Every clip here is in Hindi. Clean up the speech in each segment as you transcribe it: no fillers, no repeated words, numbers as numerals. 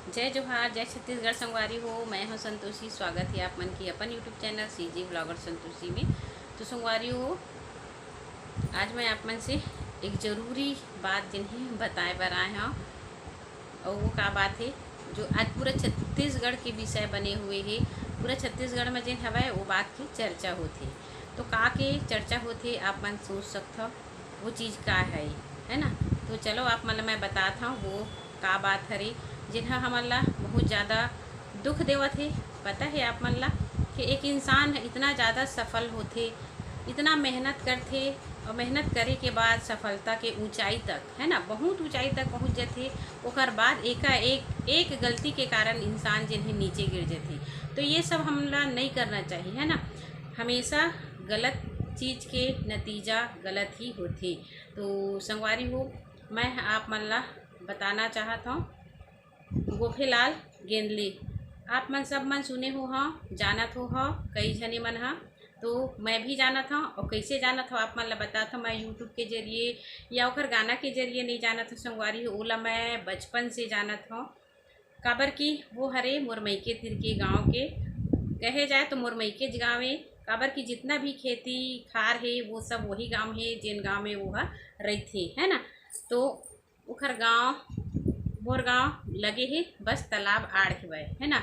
जय जोहार, जय छत्तीसगढ़ संगवारी हो। मैं हूं संतोषी। स्वागत है आप मन की अपन YouTube channel CG blogger Santoshi में। तो संगवारी हो, आज मैं आप मन से एक ज़रूरी बात जिन्हें बताए बर आए हैं। और वो का बात है जो आज पूरा छत्तीसगढ़ के विषय बने हुए है। पूरा छत्तीसगढ़ में जिन हवा वो बात की चर्चा होती। तो का के चर्चा होती आप मन सोच सकते हो वो चीज़ का है ना। तो चलो आप मतलब मैं बताता हूँ वो का बात हरे जिन्हा हमन ला बहुत ज़्यादा दुख देवत है। पता है आप मन ला कि एक इंसान इतना ज़्यादा सफल होते, इतना मेहनत करते और मेहनत करे के बाद सफलता के ऊंचाई तक है ना, बहुत ऊंचाई तक पहुंच जाते। ओकर बाद एक गलती के कारण इंसान जिन्हें नीचे गिर जाते। तो ये सब हमला नहीं करना चाहिए है ना। हमेशा गलत चीज़ के नतीजा गलत ही होते। तो संगवारी हो, मैं आप मन ला बताना चाहता हूँ गोफेलाल गेंदले। आप मन सब मन सुने हो हाँ, जानत हो हाँ, कई जने मन हाँ। तो मैं भी जाना था और कैसे जाना था आप मन ला बता था। मैं यूट्यूब के जरिए या ओकर गाना के जरिए नहीं जाना था संगवारी। ओला मैं बचपन से जाना था। काबर की वो हरे मुरमई तीर के गाँव के कहे जाए तो मुरमई के गाँव में। काबर की जितना भी खेती खार है वो सब वही गांव है जिन गांव में वो रही थी है ना। तो उखर गांव मोर गांव लगे है बस तालाब आड़ हेवय है ना।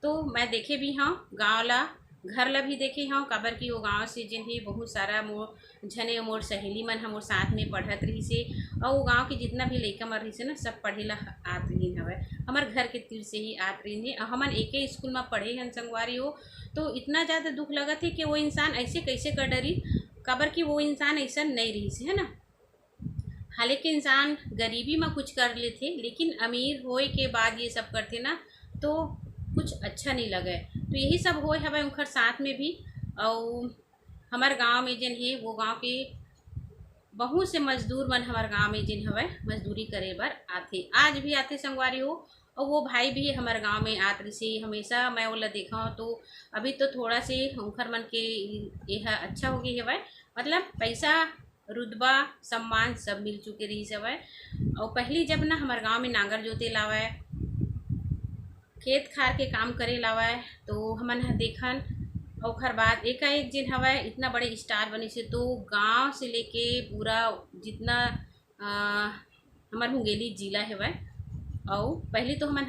तो मैं देखे भी हाँ गांव ला, घर ला भी देखे हाँ। काबर की वो गांव से जिन्हें बहुत सारा मोर झने मोर सहेली मन हम साथ में पढ़त रही से। और वो गांव के जितना भी लइका मन रही से ना सब पढ़े ला आत रही हवय। हमार घर के तीर से ही आत रही है। हमन एक ही स्कूल में पढ़े हैं संगवारी हो। तो इतना ज़्यादा दुख लगा थी कि वो इंसान ऐसे कैसे कर डरी। काबर की वो इंसान ऐसा नहीं रही से है ना। हालांकि इंसान गरीबी में कुछ कर लेते लेकिन अमीर होए के बाद ये सब करते ना तो कुछ अच्छा नहीं लगे। तो यही सब होए हवे उनकर साथ में भी। और हमार गांव में जिन है वो गांव के बहुत से मजदूर मन हमारे गांव में जिन हवे मजदूरी करे बर आते, आज भी आते संगवारी हो। और वो भाई भी हमारे गांव में आत रही से हमेशा मैं ओला देखा हूँ। तो अभी तो थोड़ा से उनकर मन के यह अच्छा हो गई हवे, मतलब पैसा रुतबा सम्मान सब मिल चुके रही सब है। और पहली जब ना हमारे गांव में नांगर जोते लावा है, खेत खार के काम करे लावा है, तो हमन देखन ओखर बाद एकाएक जिन हवा इतना बड़े स्टार बनी से। तो गांव से लेके पूरा जितना हमार मुंगेली जिला है। और पहले तो हमन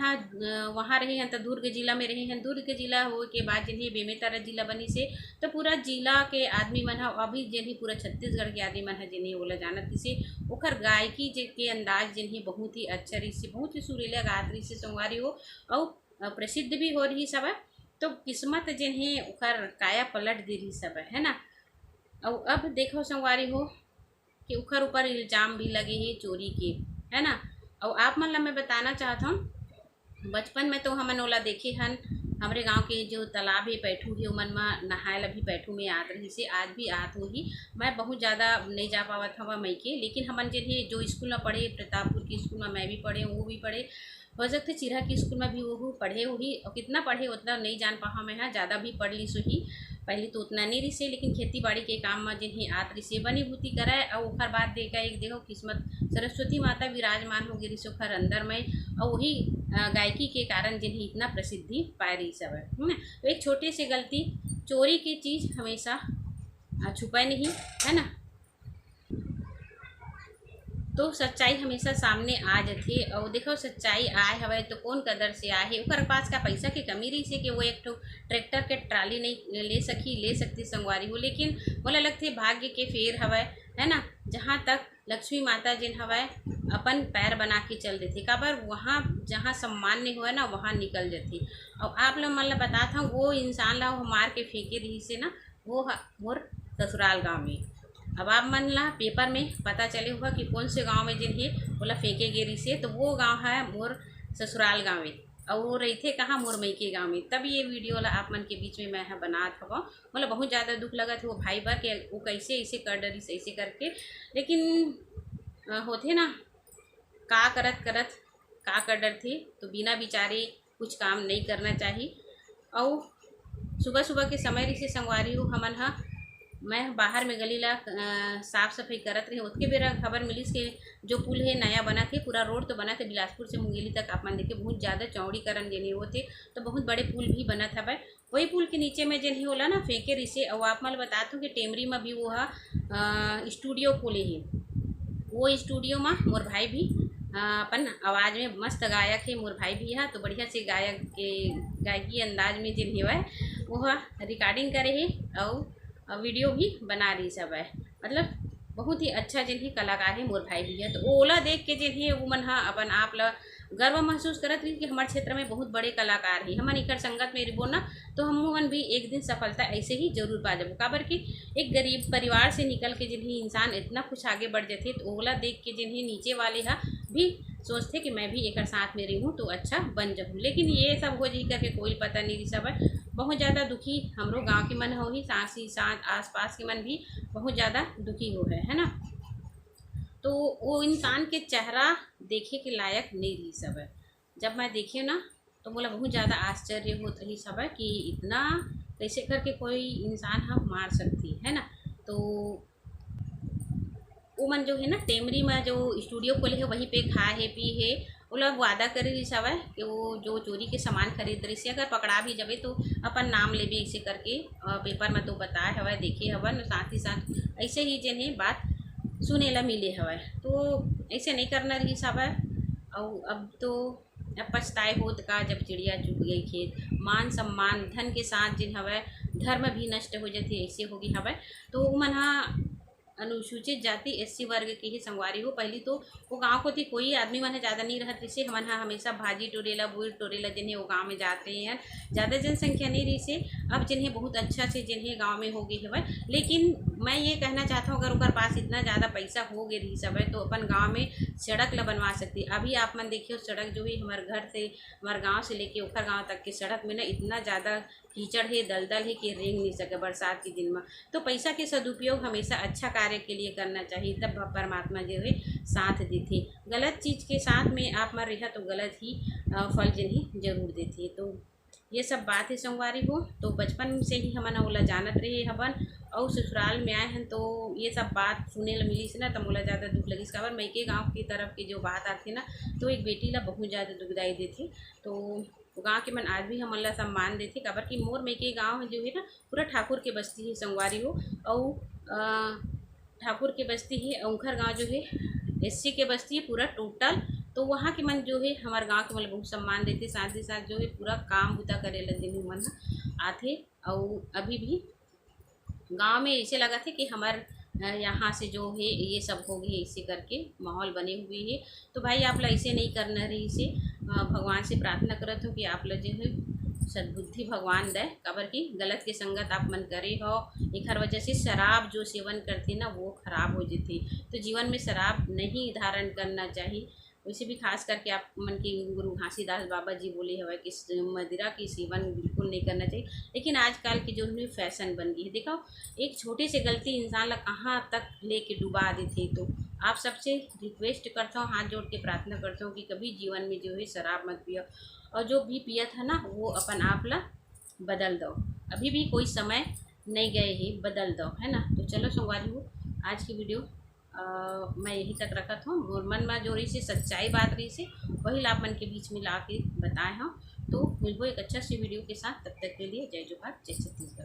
वहाँ रहे हैं तो दुर्ग जिला में रहे हैं। दुर्ग जिला हो के बाद जिन्हें बेमेतरा जिला बनी से। तो पूरा जिला के आदमी मन है अभी जिन्हें पूरा छत्तीसगढ़ के आदमी मन है जिन्हें बोला जानत से। ओखर गायकी के अंदाज जिन्हें बहुत ही अच्छा रही से, बहुत ही सुरीला गात रही से संगवारी हो। और प्रसिद्ध भी हो रही सब है। तो किस्मत जिन्हें ओखर काया पलट दे रही सब है ना। और अब देखो संगवारी हो कि ओखर ऊपर इल्ज़ाम भी लगे हैं चोरी के है ना। और आप मन ला मैं बताना चाहता हूँ बचपन में तो हमन ओला देखे हन। हमारे गांव के जो तालाब है पैठू है मन में नहाए ला भी पैठू में आत रही से, आज भी आत होगी। मैं बहुत ज़्यादा नहीं जा पावत हवा मई के, लेकिन हमन जिन्हें जो स्कूल में पढ़े प्रतापपुर के स्कूल में मैं भी पढ़े वो भी पढ़े। हो सकते चिरहा की स्कूल में भी वो पढ़े हुई। और कितना पढ़े उतना नहीं जान पाहा मैं हाँ, ज़्यादा भी पढ़ ली सो ही। पहले तो उतना नहीं रिसे लेकिन खेती बाड़ी के काम में जिन्हें आत रिसे बनी भूती कराए। और ओखर बाद देखा एक देखो किस्मत सरस्वती माता विराजमान हो गई ओखर अंदर में। और वही गायकी के कारण जिन्हें इतना प्रसिद्धि पा रही सब है ना। तो एक छोटी सी गलती चोरी की चीज़ हमेशा छुपाए नहीं है ना। तो सच्चाई हमेशा सामने आ जाती है। और देखो सच्चाई आए हवे तो कौन कदर से आए है। ओकर पास का पैसा की कमी रही से कि वो एक तो ट्रैक्टर के ट्राली नहीं ले सकती संगवारी हो। लेकिन बोला लगती भाग्य के फेर हवे है ना। जहाँ तक लक्ष्मी माता जिन हवे अपन पैर बना के चल देती काबर वहाँ जहाँ सम्मान नहीं हुआ ना वहाँ निकल जाती। और आप लोग मतलब बताता हूँ वो इंसान ला मार के फेंके रही से ना, वो मोर ससुराल गाँव में। अब आप मन ला पेपर में पता चले हुआ कि कौन से गांव में जिन्हें बोला फेंके गेरी से, तो वो गांव है मोर ससुराल गाँव में। और वो रही थे कहाँ मुरमई के गाँव में। तब ये वीडियो ला आप मन के बीच में मैं बनात हवा। मतलब बहुत ज़्यादा दुख लगा था वो भाई बार कि वो कैसे ऐसे कर डरी से ऐसे करके। लेकिन होते ना का करत करत का कर डर थे। तो बिना बिचारे कुछ काम नहीं करना चाहिए। और सुबह सुबह के समय रही से संगवारी हो हमन मैं बाहर में गली ला साफ सफाई करत रही, उसके बेरा खबर मिलीस कि जो पुल है नया बना थे, पूरा रोड तो बना थे बिलासपुर से मुंगेली तक। आप मन देखे बहुत ज़्यादा चौड़ीकरण जनी वो थे, तो बहुत बड़े पुल भी बना था भाई। वही पुल के नीचे में जन ही होला ना फेंके रिसे। और आप मन बतात हूँ कि टेमरी में भी वो स्टूडियो खोले ही। वो स्टूडियो में मोर भाई भी अपन आवाज़ में मस्त गायक है। मोर भाई भी है तो बढ़िया से गायक के गायकी अंदाज में जिन हेवा वो रिकॉर्डिंग करे है और वीडियो भी बना रही सब है। मतलब बहुत ही अच्छा जिन ही कलाकार है मोर भाई भी है। तो ओला देख के जिन है वो मन अपन आप ला गर्व महसूस करत रही कि हमारे क्षेत्र में बहुत बड़े कलाकार हैं। हमन इकर संगत में रिबो ना तो हम भी एक दिन सफलता ऐसे ही जरूर पा जाबो। काबर कि एक गरीब परिवार से निकल के जिन्हें इंसान इतना कुछ आगे बढ़ जाते तो ओला देख के जिन्हें नीचे वाले भी सोचते कि मैं भी एक साथ में रहूँ तो अच्छा बन जाऊँ। लेकिन ये सब हो जी करके कोई पता नहीं सब है। बहुत ज़्यादा दुखी हमरो गाँव के मन हो ही, साथ ही साथ आस पास के मन भी बहुत ज़्यादा दुखी हो है ना। तो वो इंसान के चेहरा देखे के लायक नहीं रही सब है। जब मैं देखी ना तो बोला बहुत ज़्यादा आश्चर्य होत रही सब है कि इतना कैसे करके कोई इंसान हम मार सकती है ना। तो वो मन जो है ना टेमरी में जो स्टूडियो खोले है वहीं पे खा है पी है। वो लोग वादा करे रही सब है कि वो जो चोरी के सामान खरीद रही से अगर पकड़ा भी जावे तो अपन नाम ले भी ऐसे करके पेपर में तो बताए हवा देखे हवन। साथ ही साथ ऐसे ही जिन्हें बात सुने ला मिले हवा। तो ऐसे नहीं करना रही सब है। और अब तो अब पछताए होत का जब चिड़िया चुग गई खेत। मान सम्मान धन के साथ जिन हवा धर्म भी नष्ट हो जाती ऐसे होगी हवा। तो मन अनुसूचित जाति एससी वर्ग के ही संगवारी हो। पहली तो वो गांव को थी कोई आदमी मन ज़्यादा नहीं रहत जैसे हमन हमेशा भाजी टोरेला बूढ़ टोरेला जिन्हें वो गांव में जाते हैं ज़्यादा जनसंख्या नहीं रही से। अब जिन्हें बहुत अच्छा से जिन्हें गांव में हो गई है। लेकिन मैं ये कहना चाहता हूँ अगर उनके पास इतना ज़्यादा पैसा हो गई रही सब है तो अपन गाँव में सड़क ला बनवा सकती। अभी आप मन देखिए सड़क जो है हमारे घर से हमारे गाँव से लेके उखर गाँव तक की सड़क में ना इतना ज़्यादा कीचड़ है दलदल है कि रेंग नहीं सके बरसात के दिन में। तो पैसा के सदुपयोग हमेशा अच्छा कार्य के लिए करना चाहिए, तब परमात्मा जो है साथ देते। गलत चीज़ के साथ में आप मर रहा तो गलत ही फल जिन्हें जरूर देते। तो ये सब बात है संगवारी हो। तो बचपन से ही हमन ओला जानत रहे हवन और ससुराल में आए हैं तो ये सब बात सुने ला मिली से ना तो मोला ज़्यादा दुख लगी। काबर मैके गाँव की तरफ की जो बात आती ना तो एक बेटी ला बहुत ज़्यादा दुखदाई देती। तो गाँव के मन आज भी हमन ला सम्मान देते। काबर कि मोर मैके गाँव जो है ना पूरा ठाकुर के बस्ती है संगवारी हो। और ठाकुर के बस्ती है औंखर गांव जो है एससी के बस्ती है पूरा टोटल। तो वहाँ के मन जो है हमारे गांव के मतलब बहुत सम्मान देते। साथ ही साथ जो है पूरा काम बुता करे लगे मन आते। और अभी भी गांव में ऐसे लगा थे कि हमारे यहाँ से जो है ये सब हो गई ऐसे करके माहौल बने हुए है। तो भाई आप लोग ऐसे नहीं करना रही इसे भगवान से प्रार्थना करत हो कि आप लोग जो है सद्बुद्धि भगवान दे। काबर की गलत के संगत आप मन करे हो एक हर वजह से शराब जो सेवन करते ना वो खराब हो जाती। तो जीवन में शराब नहीं धारण करना चाहिए। वैसे भी खास करके आप मन के गुरु घासीदास बाबा जी बोले हवा कि मदिरा की सेवन बिल्कुल नहीं करना चाहिए। लेकिन आजकल की जो है फैशन बन गई है। देखो एक छोटे से गलती इंसान ला कहाँ तक लेके डुबा देते। तो आप सबसे रिक्वेस्ट करता हूँ हाथ जोड़ के प्रार्थना करता हूँ कि कभी जीवन में जो है शराब मत पियो। और जो भी पिया था ना वो अपन आप ला बदल दो। अभी भी कोई समय नहीं गए ही बदल दो है ना। तो चलो संगवारी हो आज की वीडियो मैं यहीं तक रखा था। और मन में जो रही से सच्चाई बात रही से वही ला मन के बीच में ला के बताए हूँ। तो मिलबो एक अच्छा सी वीडियो के साथ, तब तक के लिए जय जोहार जय छत्तीसगढ़।